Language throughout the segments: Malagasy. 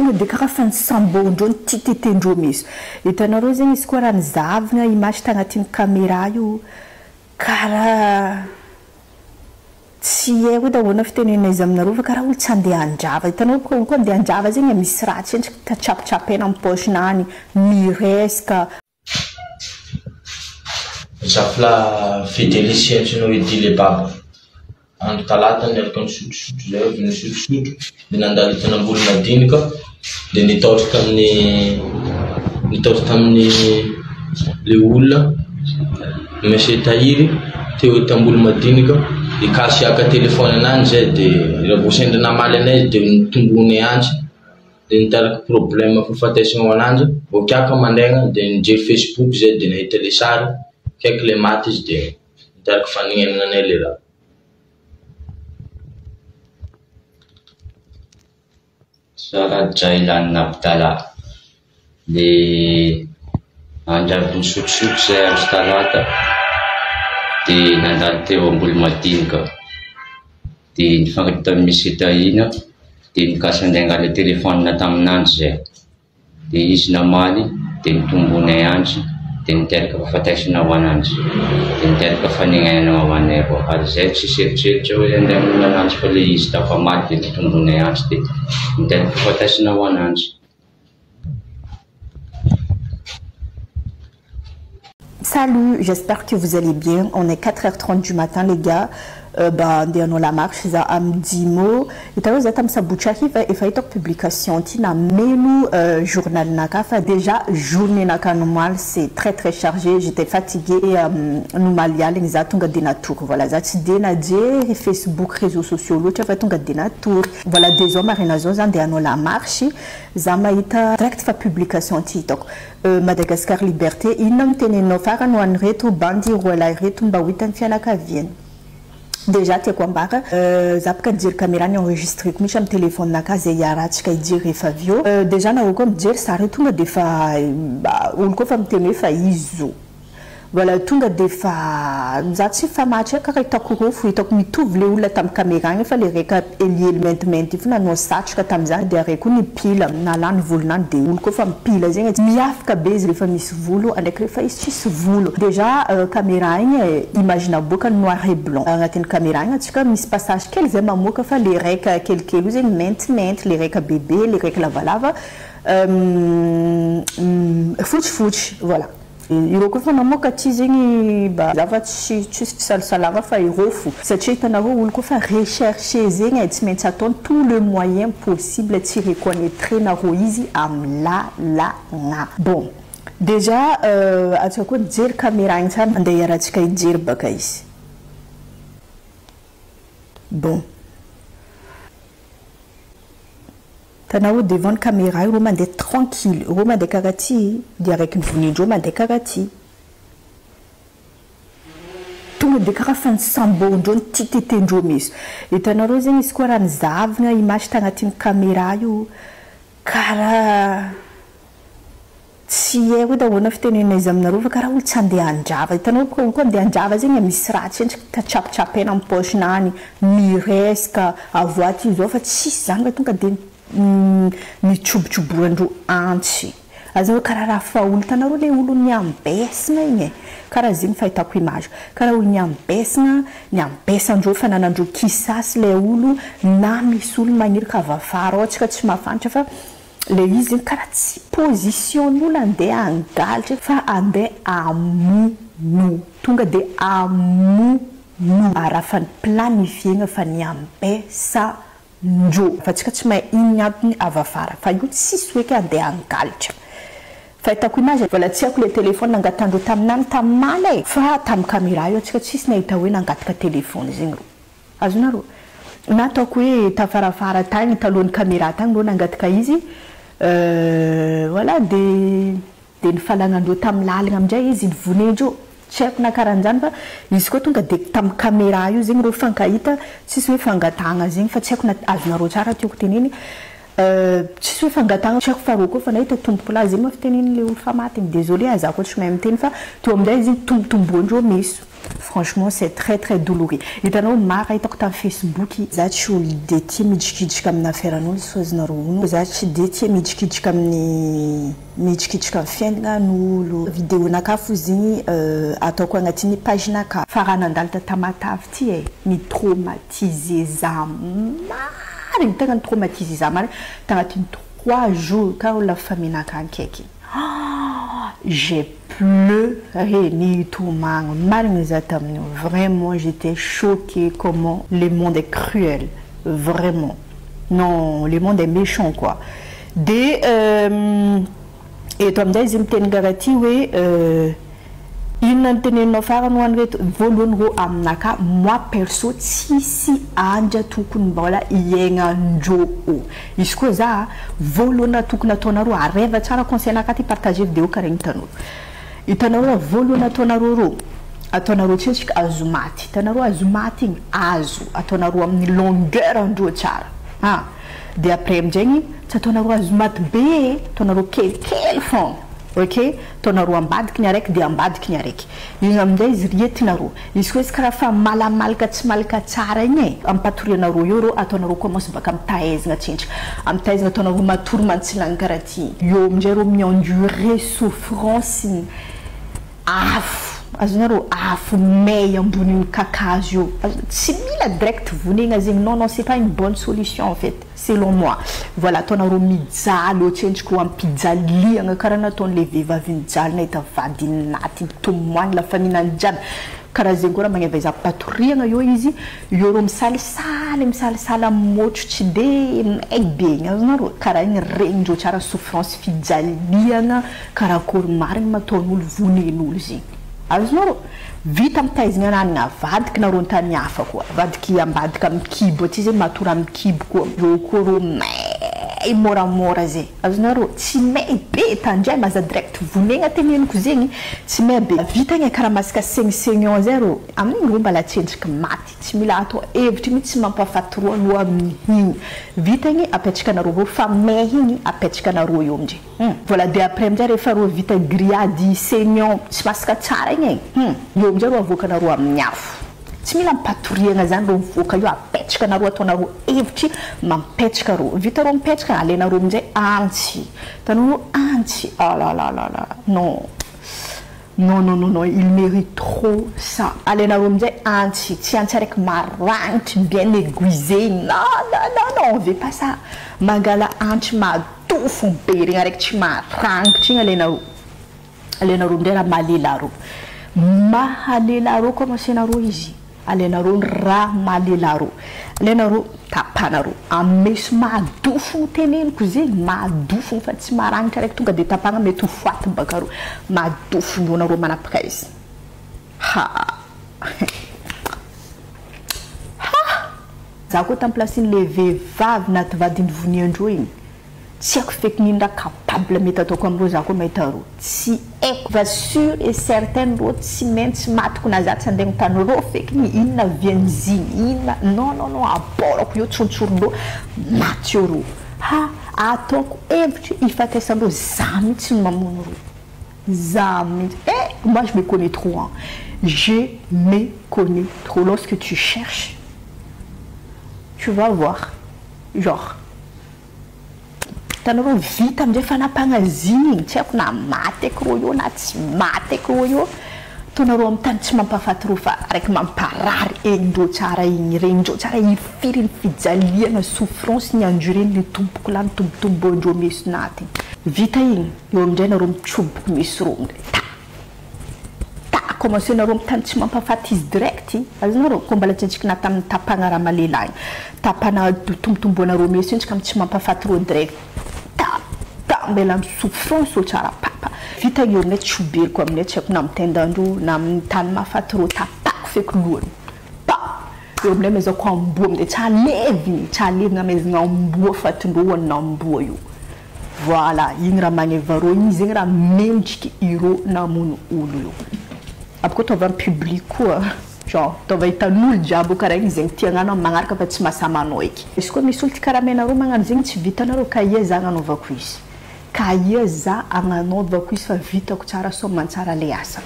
tonga de karaha fansamboandreo ny titetendreo misy hitanareo zegny izy koa raha nizavina image tagnatin'ny caméra io karaha tsy haiko edy ahoana fitenenana izy aminareo fa karaha olo tsy andeha andrava hitanareo koa andeha andrava zegny misy raha tsy endriky tatrapitrapena amin'ny poche-nany miresaka zafla Fédélicia antsinao edy le baba andro talata niaraka nisotro zay avy nisotro dia nandalo hitanam-boly madinika dia nitaotry tamin'ny le olona monsieur Tahiry teo hitam-boly madinika ikasiaka telefony anany zay dia raha vao sendra namaly anay dia nitombony antsy dia nitaraka problème fahafatesana ao ananjy vao kiaka mandaigna dia nijery Facebook zay dia nahita le sary kaiky le maty izy dia nitaraka faninenana anay le raha Sara Jailan Nabdala le andravy nisotrosotro zay andro talata dia nandalo teo am-boly madinika dia nifankatoa tamin'ny Monsieur Tahina dia mikasy andeha angala telefônina taminanjy zay dia izy namaly dia nitombonay andry dia niteraka fahafatesana ho ananjy dia niteraka faninenana ho anay roa ary zay tsisy eritreritry hoe andeha hamono ananjy fa le izy dafa maly dia nitombonay andry dia niteraka fahafatesana ho ananjy. Salut, j'espère que vous allez bien. On est 4h30 du matin les gars. On la marche za amdimo italo za tam sabuchaki va efaito publication tina menu journal nakafa déjà journée nakanumal c'est très chargé, j'étais fatiguée numalial exactunga dinatur voilà za tidena je Facebook réseaux sociaux l'autre fatunga dinatur voilà des hommes arenazo za de la marche za maita direct fa publication titok Madagascar Liberté inam teneno fara no an reto bandi wala reto mba witan fiana ka vienne. Déjà tu es quoi barre zapka dire caméra ni enregistré comme j'ai un téléphone na casa yara tu kai dire Fabio déjà na comme dire ça retourne des fois on ko fam teme fa izo voilà tunga des fois zati fa match ka ta ko fu to mi touvle ou la tam caméra il fallait récap élément il faut na satch ka tam za de rekuni pile na lan volna de on ko fam pile zinga miaf ka base le fami vulu avec le fa ici vulu déjà caméra imagine boka noir et blanc ngatin caméra tu comme mis passage quels aiment mo ka fa les rek quelques nous maintenant les rek bébé les rek lava lava fuch voilà ireo koa fa namoaka ty zegny zava tsy salama fa irofu satria hitanareo olo koa fa rechercher zegny tsy maintsy ataony tout le moyen possible tsy reconnaître nareo izy am lalagna bon déjà atsika koa nijery caméra igny tsara andeha iarahantsika hijery baka izy bon tanao devant caméra ro mandeha tranquille ro mandeha karaha ty dia araiky nivonindreo mandeha karaha ty tonga de karaha fanisambondreo ny titetendreo misy hitanareo zegny izy koa raha nizavina image tagnatin'ny caméra io karaha tsy haiko edy ahoana fitenenana izy aminareo fa karaha olo tsy andeha andrava hitanareo koa andeha andrava zegny misy raha tsy endriky tatrapitrapena amin'ny poche-nany miresaka avoaty izao fa tsisy zany fa tonga de mitrobotroboandreo antsy aza karaha raha faolo tanareo le olo niambesina igny karaha zegny fahitako image karaha olo niambesandreo fananandreo kisasy le olo na misy olo maniry kavafara ao tsika tsy mahafantatra fa le izy zegny karaha tsy position'olo andeha angalatra fa andeha amono tonga de amono raha fa ny planifiegna fa niambesa ndro fa tsika tsy mahay iny antony avafara fa io tsisy hoe ka andeha angalatra fahitako image voilà tsy haiko le téléphone nangatandreo taminany tamimaly fa tamin'ny caméra io tsika tsisy nahita hoe nangataka téléphone zegny ro azonareo na ataoko hoe tafarafara tagny talohan'ny caméra tagny ro nangataka izy voilà de nifalagnandreo tamin'ny lalagna amin'izay izy nivonendreo tsy haiko na karahan'izany fa izy koa tonga de tamin'ny caméra io zegny reo fankahita tsisy hoe fangatagna zegny fa tsy haiko na azonareo tsara tiako teneny tsisy hoe fangatagna tsy haiko fa reo koa fa nahita tomboko lahy zegny ma fiteneny le olo fa maty désolé aza koa tsy mahay miteny fa to amin'izay izy tombotomboandreo misy Franchement, c'est très très douloureux. Et dans nos marques, dans Facebook, ça tu des timidskits comme na faire nous choses na rouno. Ça tu des timidskits comme ni midskits comme fin na nous vidéo na kafuzi ato kwa ngatini page na ka. Farana ndalta tamatafti ni traumatisé zamari. T'as traumatisé zamari. T'as 3 jours quand la famille n'a qu'un keki. J'ai pleuré ni tout vraiment j'étais choquée comment le monde est cruel, vraiment. Non, le monde est méchant quoi. Et comme des imtengarati oui moi perso si anja tukunbola yenga njo iskoza volona tukuna tonaru areva tsara conseil nakati partager vidéo kareng tanoro itanoro volona tonaru atonaro tsik azumati tanaro azumati azu atonaro amni longueur njo tsara ha de après mjengi tatonaro azumati be tonaro quel fond. Ok, tonaro ambadiky ny araiky de ambadiky ny araiky. Igny amindray izy rietinaro. Izy koa izy karaha fa malamalaka tsy malaka tsara igny e. Ampatorianaro io ro ataonaro commence baka amitaezagna tsintra. Amitaezagna ataonaro matory mantsilagny karaha ty. Io amindray ro mi-endurer souffrance afo. Azonaro afo may ambony kakazo io. Tsy mila direct vonegna zegny. Non, c'est pas une bonne solution en fait. Selon moi. Voilà, tonaro mijaly ohatrendriko ampijaliagna karaha nataony le vehivavy mijaly na hita vadiny naty tomoagny la famille jiaby karaha zegny koa raha magnavaiza patoriagna io izy io ro misalisaly motro tsy de may be igny azonaro karaha igny regndreo tsara souffrance fijaliagna karakory marigny mataon'olo vonen'olo zegny azonaro vita amitaizigna ananina avadiky na ro tany hafa koa avadiky ambadika amin'ny kibo ty zegny matory amin'ny kibo koa ro koa ro may moramora zay azonaro tsy may be tandray maza direct vonegna temeniko zegny tsy may be vita igny karaha masaka segnon zay ro amin'igny ro mbala tsendriky maty tsy mila atao hevitry mihitsy tsy mampafaty ro aloha amin'igny vita igny apetrakanaro ro fa may igny apetrakanaro io amindray voilà de après amizay rehefa ro vita grillade segnon tsy masaka tsara igny io amizay ro avoakanaro amin'ny afo tsy mila mipatoriagna zany ro mivoaka io apetrakanaro ataonaro hevitry mampetraka ro vita ro mipetraka alenaro amizay antsy tanao antsy ah là là là là non il mérite trop ça alenaro amizay antsy tsy antsy araiky maragnitry bien aiguisé non on veut pas ça mangala antsy madofo be regny araiky tsy maragnitry igny alenaro amizay raha mahalelaro commencenaro izy alenaro raha mahalelaro alenaro tapanaro ameso madofo teneniko zegny madofo fa tsy maragnitra araiky tonga de tapagna mety ho faty bakaro madofo nonaro manapaka izy za koa tamplacin'le vehivavy naty vadiny voniandreo igny tsy haiko feky nindra capable mety ataoko amindreo za koa mahita ro tsy haiko va sûr et certain ro tsy maintsy matiko na za tsy andegny tany ro feky ny inona vian'iziny inona non aborako io tsontsorondreo maty io ro ataoko hevitry ifatesandreo za mihitsy mamono ro za mihitsy moi je me connais trop hein. Je me connais trop lorsque tu cherches tu vas voir genre tanaro vita amizay fanapagna ziny tsy haiko na maty eky ro io na tsy maty eky ro io tonaro amin'ny tany tsy mampafaty ro fa araiky mamparary egndreo tsara igny regndreo tsara ifiry ny fijaliagna souffrance ny andureny le tompoko lany tombotombondreo misy naty vita igny eo amindray nareo mitsoboky misy ro commencé nareo amin'ny tany tsy mampafaty izy direct azonareo koa mbala tsentsika na tamin'ny tapagna raha malelagny tapana tombotombonareo misy intsika tsy mampafaty ro direct mbela amin'ny souffrance tsara papa vita io aminay tsoberiko aminay tsy haiko na mitendandro na amin'ny tany mafaty ro tapako feky lohany eo aminay mazako amboa amin'izay tsy alevina amezagna amboa fatindreo anina amboa io voilà igny raha magneva ro igny zegny raha memtriky iro namono olo io après toi va public quoi genre toi va hitan'olo jiaby karaha igny zegny tiagnanao magnaraka fa tsy mahasamanao eky izy koa misy olo ty karaha menareo magnano zegny tsy vitanareo kaia za agnanovako izy kaia za agnanovako izy fa vitako tsara so mantsara le asa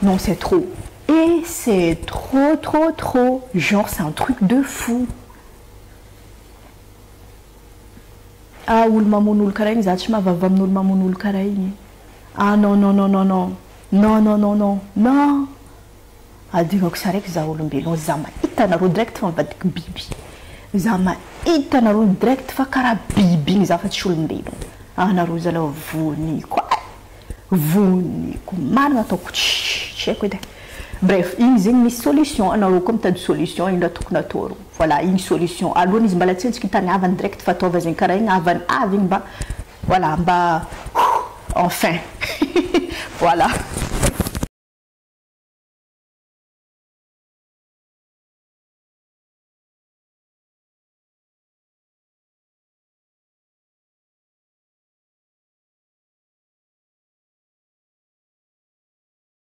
non c'est trop Et c'est trop. Genre, c'est un truc de fou. Ah, ou le mamoun karaïn, zatchma va vamnoul mamoun karaïn. Ah, non. Non. Ah, dis-moi que ça règle ça ou l'embelon. Zama, itanaro direct, on va dire bibi. Zama, itanaro direct, fa cara bibi, ça fait chou l'embelon. Ah, naro zala voni, quoi. Voni, comment on t'en bref, il y a une solution, comme tu as une solution, il y a une voilà, une solution. Alors, il y a une solution qui est en direct, voilà, enfin, voilà.